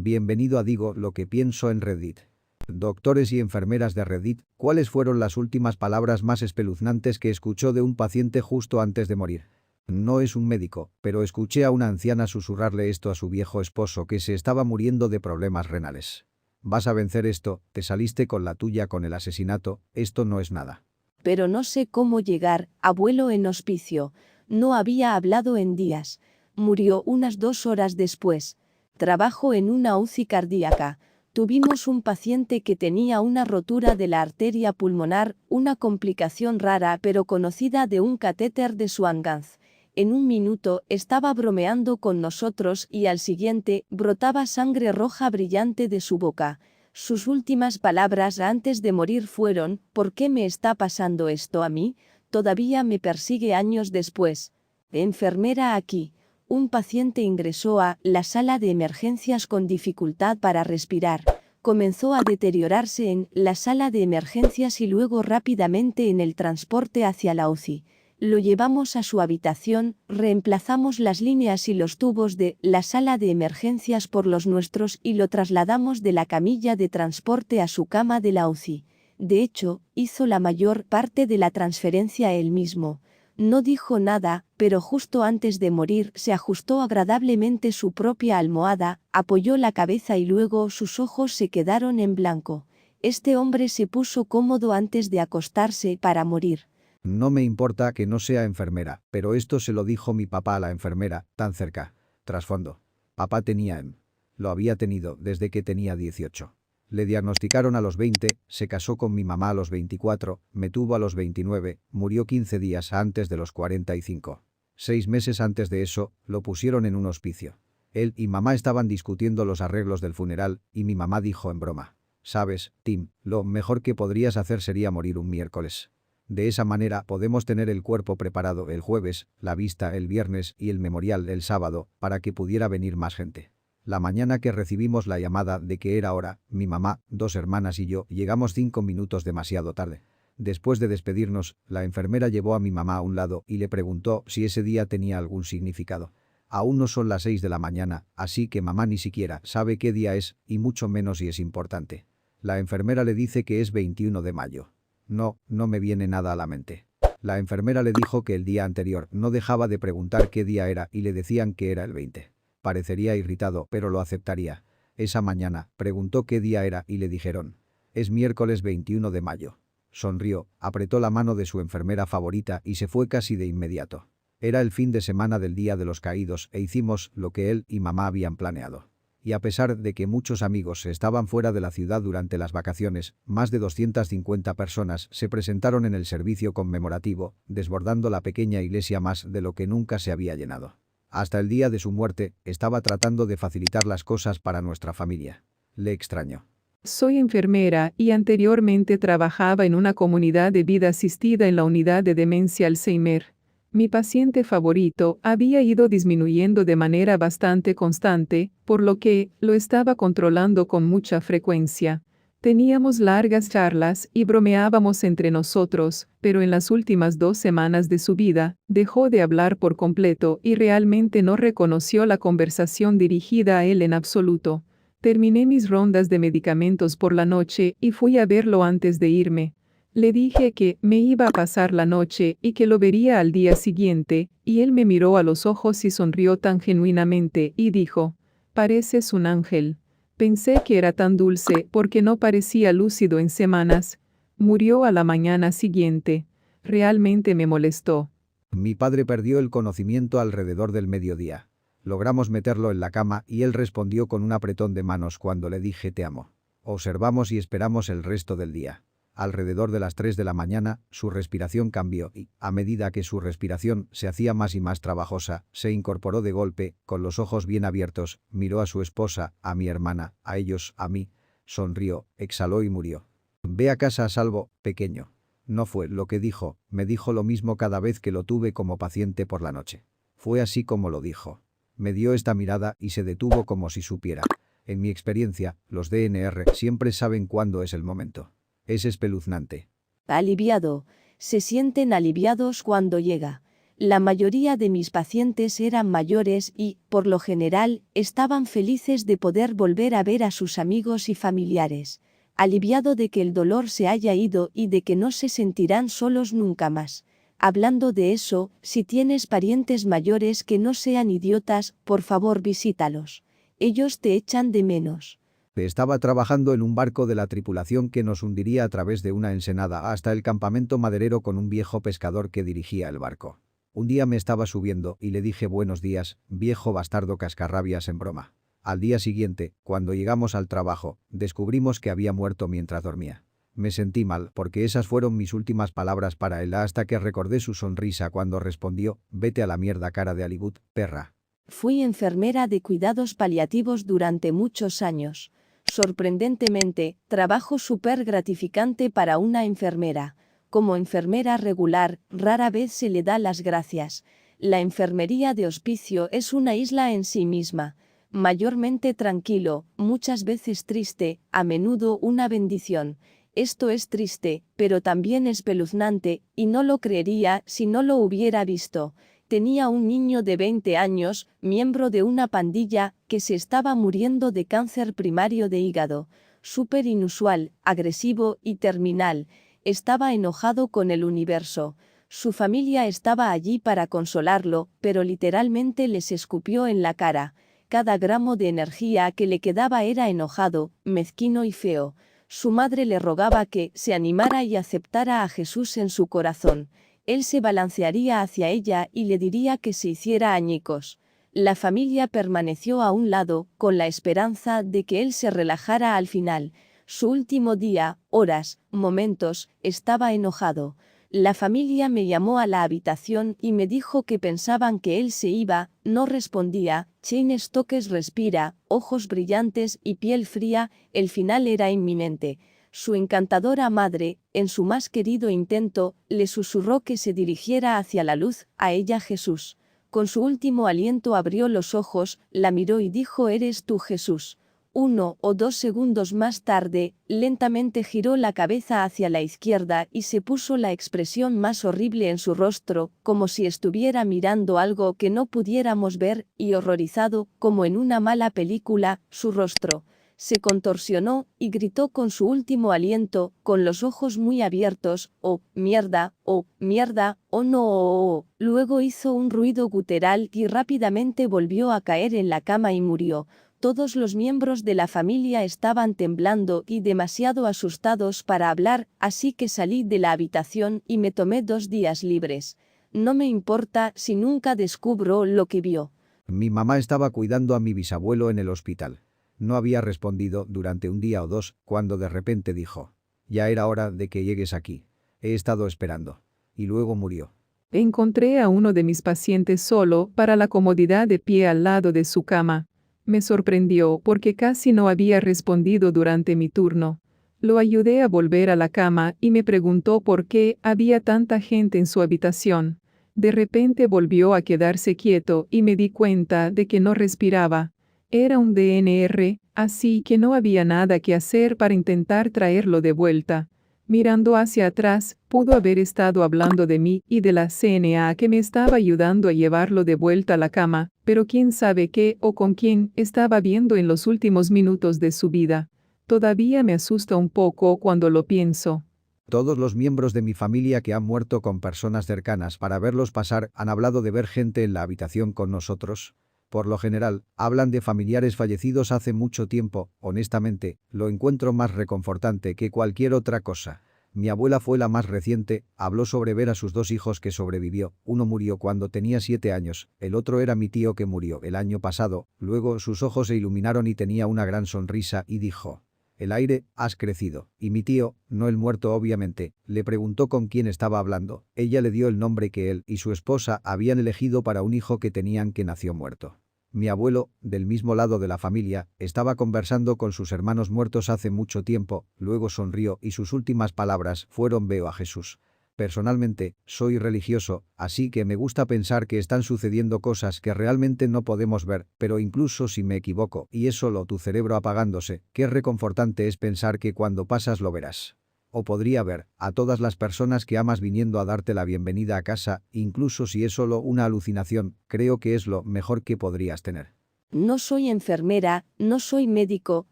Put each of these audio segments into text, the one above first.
Bienvenido a Digo lo que pienso en Reddit. Doctores y enfermeras de Reddit, ¿cuáles fueron las últimas palabras más espeluznantes que escuchó de un paciente justo antes de morir? No es un médico, pero escuché a una anciana susurrarle esto a su viejo esposo que se estaba muriendo de problemas renales. Vas a vencer esto, te saliste con la tuya con el asesinato, esto no es nada. Pero no sé cómo llegar, abuelo en hospicio. No había hablado en días. Murió unas 2 horas después. Trabajo en una UCI cardíaca. Tuvimos un paciente que tenía una rotura de la arteria pulmonar, una complicación rara pero conocida de un catéter de Swan-Ganz. En un minuto estaba bromeando con nosotros y al siguiente brotaba sangre roja brillante de su boca. Sus últimas palabras antes de morir fueron: ¿por qué me está pasando esto a mí? Todavía me persigue años después. Enfermera aquí. Un paciente ingresó a la sala de emergencias con dificultad para respirar. Comenzó a deteriorarse en la sala de emergencias y luego rápidamente en el transporte hacia la UCI. Lo llevamos a su habitación, reemplazamos las líneas y los tubos de la sala de emergencias por los nuestros y lo trasladamos de la camilla de transporte a su cama de la UCI. De hecho, hizo la mayor parte de la transferencia él mismo. No dijo nada, pero justo antes de morir se ajustó agradablemente su propia almohada, apoyó la cabeza y luego sus ojos se quedaron en blanco. Este hombre se puso cómodo antes de acostarse para morir. No me importa que no sea enfermera, pero esto se lo dijo mi papá a la enfermera, tan cerca. Trasfondo. Papá tenía EM. Lo había tenido desde que tenía 18. Le diagnosticaron a los 20, se casó con mi mamá a los 24, me tuvo a los 29, murió 15 días antes de los 45. 6 meses antes de eso, lo pusieron en un hospicio. Él y mamá estaban discutiendo los arreglos del funeral, y mi mamá dijo en broma: «Sabes, Tim, lo mejor que podrías hacer sería morir un miércoles. De esa manera podemos tener el cuerpo preparado el jueves, la vista el viernes y el memorial el sábado, para que pudiera venir más gente». La mañana que recibimos la llamada de que era hora, mi mamá, 2 hermanas y yo llegamos 5 minutos demasiado tarde. Después de despedirnos, la enfermera llevó a mi mamá a un lado y le preguntó si ese día tenía algún significado. Aún no son las 6 de la mañana, así que mamá ni siquiera sabe qué día es, y mucho menos si es importante. La enfermera le dice que es 21 de mayo. No me viene nada a la mente. La enfermera le dijo que el día anterior no dejaba de preguntar qué día era y le decían que era el 20. Parecería irritado, pero lo aceptaría. Esa mañana, preguntó qué día era y le dijeron: «Es miércoles 21 de mayo». Sonrió, apretó la mano de su enfermera favorita y se fue casi de inmediato. Era el fin de semana del Día de los Caídos e hicimos lo que él y mamá habían planeado. Y a pesar de que muchos amigos estaban fuera de la ciudad durante las vacaciones, más de 250 personas se presentaron en el servicio conmemorativo, desbordando la pequeña iglesia más de lo que nunca se había llenado. Hasta el día de su muerte, estaba tratando de facilitar las cosas para nuestra familia. Le extrañó. Soy enfermera y anteriormente trabajaba en una comunidad de vida asistida en la unidad de demencia Alzheimer. Mi paciente favorito había ido disminuyendo de manera bastante constante, por lo que lo estaba controlando con mucha frecuencia. Teníamos largas charlas y bromeábamos entre nosotros, pero en las últimas 2 semanas de su vida, dejó de hablar por completo y realmente no reconoció la conversación dirigida a él en absoluto. Terminé mis rondas de medicamentos por la noche y fui a verlo antes de irme. Le dije que me iba a pasar la noche y que lo vería al día siguiente, y él me miró a los ojos y sonrió tan genuinamente y dijo: «Pareces un ángel». Pensé que era tan dulce porque no parecía lúcido en semanas. Murió a la mañana siguiente. Realmente me molestó. Mi padre perdió el conocimiento alrededor del mediodía. Logramos meterlo en la cama y él respondió con un apretón de manos cuando le dije «te amo». Observamos y esperamos el resto del día. Alrededor de las 3 de la mañana, su respiración cambió y, a medida que su respiración se hacía más y más trabajosa, se incorporó de golpe, con los ojos bien abiertos, miró a su esposa, a mi hermana, a ellos, a mí, sonrió, exhaló y murió. «Ve a casa a salvo, pequeño». No fue lo que dijo, me dijo lo mismo cada vez que lo tuve como paciente por la noche. Fue así como lo dijo. Me dio esta mirada y se detuvo como si supiera. En mi experiencia, los DNR siempre saben cuándo es el momento. Es espeluznante. Aliviado. Se sienten aliviados cuando llega. La mayoría de mis pacientes eran mayores y, por lo general, estaban felices de poder volver a ver a sus amigos y familiares, aliviado de que el dolor se haya ido y de que no se sentirán solos nunca más. Hablando de eso, si tienes parientes mayores que no sean idiotas, por favor visítalos. Ellos te echan de menos. Estaba trabajando en un barco de la tripulación que nos hundiría a través de una ensenada hasta el campamento maderero con un viejo pescador que dirigía el barco. Un día me estaba subiendo y le dije buenos días, viejo bastardo cascarrabias en broma. Al día siguiente, cuando llegamos al trabajo, descubrimos que había muerto mientras dormía. Me sentí mal porque esas fueron mis últimas palabras para él hasta que recordé su sonrisa cuando respondió, vete a la mierda cara de Hollywood, perra. Fui enfermera de cuidados paliativos durante muchos años. Sorprendentemente, trabajo súper gratificante para una enfermera. Como enfermera regular, rara vez se le da las gracias. La enfermería de hospicio es una isla en sí misma. Mayormente tranquilo, muchas veces triste, a menudo una bendición. Esto es triste, pero también espeluznante, y no lo creería si no lo hubiera visto. Tenía un niño de 20 años, miembro de una pandilla, que se estaba muriendo de cáncer primario de hígado. Súper inusual, agresivo y terminal. Estaba enojado con el universo. Su familia estaba allí para consolarlo, pero literalmente les escupió en la cara. Cada gramo de energía que le quedaba era enojado, mezquino y feo. Su madre le rogaba que se animara y aceptara a Jesús en su corazón. Él se balancearía hacia ella y le diría que se hiciera añicos. La familia permaneció a un lado, con la esperanza de que él se relajara al final. Su último día, horas, momentos, estaba enojado. La familia me llamó a la habitación y me dijo que pensaban que él se iba, no respondía, Chain Stokes respira, ojos brillantes y piel fría, el final era inminente. Su encantadora madre, en su más querido intento, le susurró que se dirigiera hacia la luz, a ella Jesús. Con su último aliento abrió los ojos, la miró y dijo «¿Eres tú Jesús?». 1 o 2 segundos más tarde, lentamente giró la cabeza hacia la izquierda y se puso la expresión más horrible en su rostro, como si estuviera mirando algo que no pudiéramos ver, y horrorizado, como en una mala película, su rostro se contorsionó y gritó con su último aliento, con los ojos muy abiertos, «¡Oh, mierda! ¡Oh, mierda! ¡Oh, no!». Oh. Luego hizo un ruido gutural y rápidamente volvió a caer en la cama y murió. Todos los miembros de la familia estaban temblando y demasiado asustados para hablar, así que salí de la habitación y me tomé 2 días libres. No me importa si nunca descubro lo que vio. Mi mamá estaba cuidando a mi bisabuelo en el hospital. No había respondido durante un día o 2, cuando de repente dijo, ya era hora de que llegues aquí. He estado esperando. Y luego murió. Encontré a uno de mis pacientes solo, para la comodidad de pie al lado de su cama. Me sorprendió porque casi no había respondido durante mi turno. Lo ayudé a volver a la cama y me preguntó por qué había tanta gente en su habitación. De repente volvió a quedarse quieto y me di cuenta de que no respiraba. Era un DNR, así que no había nada que hacer para intentar traerlo de vuelta. Mirando hacia atrás, pudo haber estado hablando de mí y de la CNA que me estaba ayudando a llevarlo de vuelta a la cama, pero quién sabe qué o con quién estaba viendo en los últimos minutos de su vida. Todavía me asusta un poco cuando lo pienso. Todos los miembros de mi familia que han muerto con personas cercanas para verlos pasar han hablado de ver gente en la habitación con nosotros. Por lo general, hablan de familiares fallecidos hace mucho tiempo. Honestamente, lo encuentro más reconfortante que cualquier otra cosa. Mi abuela fue la más reciente, habló sobre ver a sus 2 hijos que sobrevivió. Uno murió cuando tenía 7 años, el otro era mi tío que murió el año pasado. Luego sus ojos se iluminaron y tenía una gran sonrisa y dijo, «El aire, has crecido». Y mi tío, no el muerto obviamente, le preguntó con quién estaba hablando. Ella le dio el nombre que él y su esposa habían elegido para un hijo que tenían que nació muerto. Mi abuelo, del mismo lado de la familia, estaba conversando con sus hermanos muertos hace mucho tiempo, luego sonrió y sus últimas palabras fueron «Veo a Jesús». Personalmente, soy religioso, así que me gusta pensar que están sucediendo cosas que realmente no podemos ver, pero incluso si me equivoco y es solo tu cerebro apagándose, qué reconfortante es pensar que cuando pasas lo verás. O podría ver a todas las personas que amas viniendo a darte la bienvenida a casa, incluso si es solo una alucinación, creo que es lo mejor que podrías tener. No soy enfermera, no soy médico,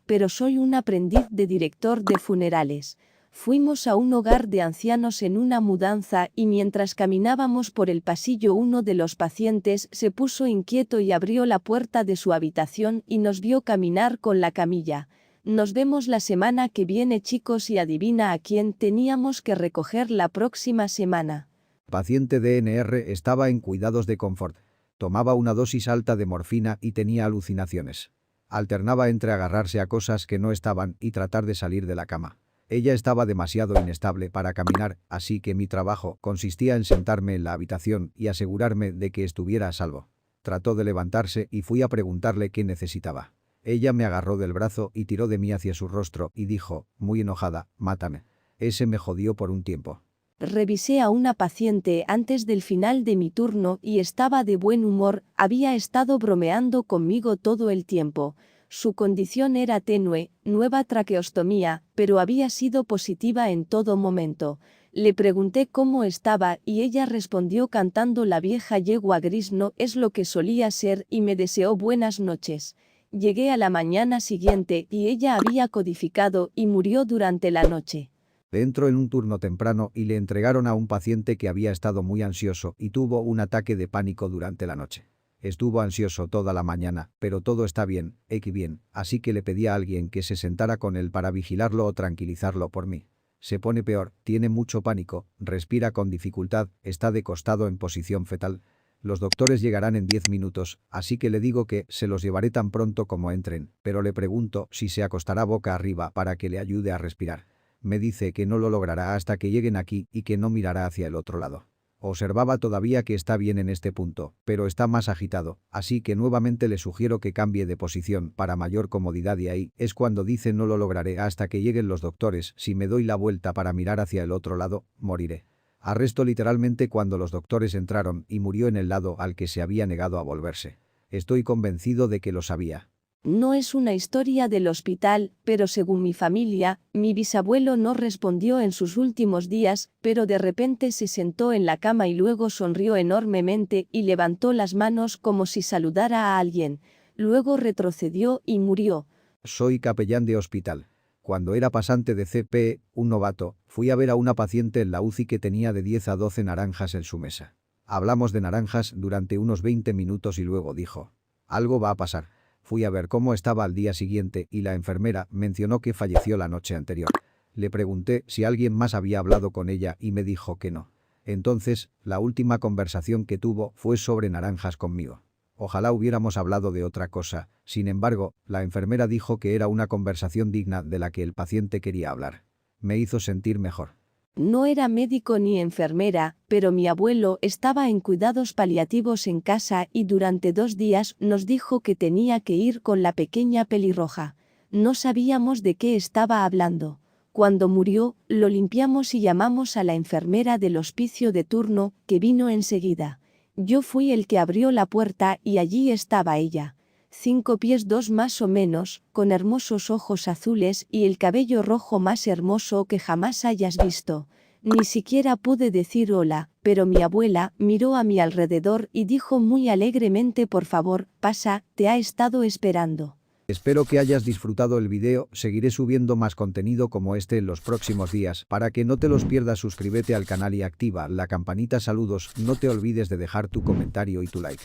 pero soy un aprendiz de director de funerales. Fuimos a un hogar de ancianos en una mudanza y mientras caminábamos por el pasillo uno de los pacientes se puso inquieto y abrió la puerta de su habitación y nos vio caminar con la camilla. Nos vemos la semana que viene, chicos, y adivina a quién teníamos que recoger la próxima semana. Paciente DNR estaba en cuidados de confort. Tomaba una dosis alta de morfina y tenía alucinaciones. Alternaba entre agarrarse a cosas que no estaban y tratar de salir de la cama. Ella estaba demasiado inestable para caminar, así que mi trabajo consistía en sentarme en la habitación y asegurarme de que estuviera a salvo. Trató de levantarse y fui a preguntarle qué necesitaba. Ella me agarró del brazo y tiró de mí hacia su rostro y dijo, muy enojada, mátame. Ese me jodió por un tiempo. Revisé a una paciente antes del final de mi turno y estaba de buen humor, había estado bromeando conmigo todo el tiempo. Su condición era tenue, nueva traqueostomía, pero había sido positiva en todo momento. Le pregunté cómo estaba y ella respondió cantando La vieja yegua gris no es lo que solía ser y me deseó buenas noches. Llegué a la mañana siguiente y ella había codificado y murió durante la noche. Entró en un turno temprano y le entregaron a un paciente que había estado muy ansioso y tuvo un ataque de pánico durante la noche. Estuvo ansioso toda la mañana, pero todo está bien, bien, así que le pedí a alguien que se sentara con él para vigilarlo o tranquilizarlo por mí. Se pone peor, tiene mucho pánico, respira con dificultad, está de costado en posición fetal. Los doctores llegarán en 10 minutos, así que le digo que se los llevaré tan pronto como entren, pero le pregunto si se acostará boca arriba para que le ayude a respirar. Me dice que no lo logrará hasta que lleguen aquí y que no mirará hacia el otro lado. Observaba todavía que está bien en este punto, pero está más agitado, así que nuevamente le sugiero que cambie de posición para mayor comodidad y ahí es cuando dice no lo lograré hasta que lleguen los doctores, si me doy la vuelta para mirar hacia el otro lado, moriré. Arresto literalmente cuando los doctores entraron y murió en el lado al que se había negado a volverse. Estoy convencido de que lo sabía. No es una historia del hospital, pero según mi familia, mi bisabuelo no respondió en sus últimos días, pero de repente se sentó en la cama y luego sonrió enormemente y levantó las manos como si saludara a alguien. Luego retrocedió y murió. Soy capellán de hospital. Cuando era pasante de CP, un novato, fui a ver a una paciente en la UCI que tenía de 10 a 12 naranjas en su mesa. Hablamos de naranjas durante unos 20 minutos y luego dijo, algo va a pasar. Fui a ver cómo estaba al día siguiente y la enfermera mencionó que falleció la noche anterior. Le pregunté si alguien más había hablado con ella y me dijo que no. Entonces, la última conversación que tuvo fue sobre naranjas conmigo. Ojalá hubiéramos hablado de otra cosa, sin embargo, la enfermera dijo que era una conversación digna de la que el paciente quería hablar. Me hizo sentir mejor. No era médico ni enfermera, pero mi abuelo estaba en cuidados paliativos en casa y durante 2 días nos dijo que tenía que ir con la pequeña pelirroja. No sabíamos de qué estaba hablando. Cuando murió, lo limpiamos y llamamos a la enfermera del hospicio de turno, que vino enseguida. Yo fui el que abrió la puerta y allí estaba ella. 5 pies 2 más o menos, con hermosos ojos azules y el cabello rojo más hermoso que jamás hayas visto. Ni siquiera pude decir hola, pero mi abuela miró a mi alrededor y dijo muy alegremente por favor, pasa, te ha estado esperando. Espero que hayas disfrutado el video, seguiré subiendo más contenido como este en los próximos días. Para que no te los pierdas, suscríbete al canal y activa la campanita. Saludos, no te olvides de dejar tu comentario y tu like.